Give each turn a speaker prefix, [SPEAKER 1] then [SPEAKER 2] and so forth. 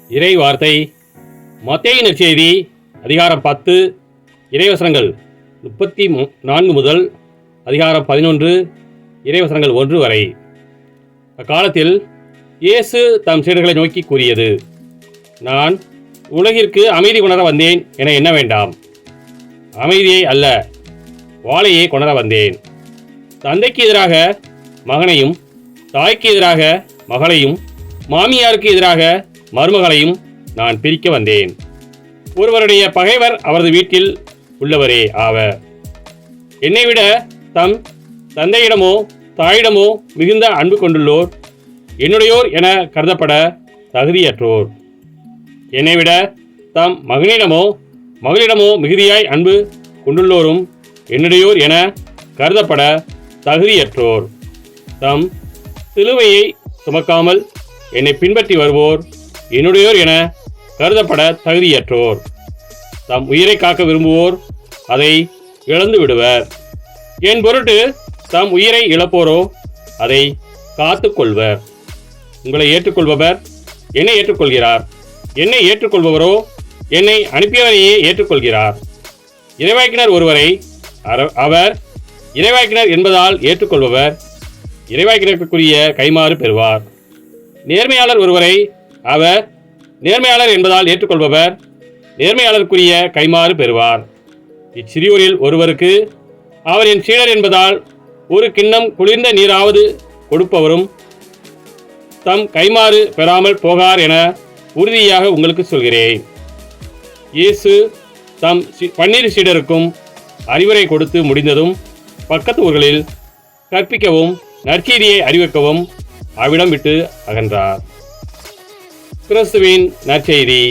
[SPEAKER 1] இறை வார்த்தை மத்தேயு நற்செய்தி அதிகாரம் 10 இறைவசனங்கள் 34 முதல் அதிகாரம் 11 இறைவசனங்கள் 1 வரை. அக்காலத்தில் இயேசு தம் சீடர்களை நோக்கி கூறியது, நான் உலகிற்கு அமைதி கொணர வந்தேன் என எண்ண வேண்டாம். அமைதியை அல்ல, வாளையே கொணர வந்தேன். தந்தைக்கு எதிராக மகனையும், தாய்க்கு எதிராக மகளையும், மாமியாருக்கு எதிராக மருமகளையும் நான் பிரிக்க வந்தேன். ஒருவருடைய பகைவர் அவரது வீட்டில் உள்ளவரே ஆவர். என்னை விட தம் தந்தையிடமோ தாயிடமோ மிகுந்த அன்பு கொண்டுள்ளோர் என்னுடையோர் என கருதப்பட தகுதியற்றோர். என்னை விட தம் மகனிடமோ மகளிடமோ மிகுதியாய் அன்பு கொண்டுள்ளோரும் என்னுடையோர் என கருதப்பட தகுதியற்றோர். தம் சிலுவையை சுமக்காமல் என்னை பின்பற்றி வருவோர் என்னுடையோர் என கருதப்பட தகுதியற்றோர். தம் உயிரை காக்க விரும்புவோர் அதை இழந்து விடுவர். என் பொருட்டு தம் உயிரை இழப்போரோ அதை காத்து கொள்வர். உங்களை ஏற்றுக்கொள்பவர் என்னை ஏற்றுக்கொள்கிறார், என்னை ஏற்றுக்கொள்பவரோ என்னை அனுப்பியவரையே ஏற்றுக்கொள்கிறார். இறைவாக்கினர் ஒருவரை அவர் இறைவாக்கினர் என்பதால் ஏற்றுக்கொள்பவர் இறைவாக்கினருக்குரிய கைமாறு பெறுவார். நேர்மையாளர் ஒருவரை அவர் நேர்மையாளர் என்பதால் ஏற்றுக்கொள்பவர் நேர்மையாளருக்குரிய கைமாறு பெறுவார். இச்சிறியோரில் ஒருவருக்கு அவர் என் சீடர் என்பதால் ஒரு கிண்ணம் குளிர்ந்த நீராவது கொடுப்பவரும் தம் கைமாறு பெறாமல் போகார் என உறுதியாக உங்களுக்கு சொல்கிறேன். இயேசு தம் 12 சீடருக்கும் அறிவுரை கொடுத்து முடிந்ததும் பக்கத்து ஊர்களில் கற்பிக்கவும் நற்செய்தியை அறிவிக்கவும் அவ்விடம் விட்டு அகன்றார். கிறிஸ்துவின் நற்செய்தி.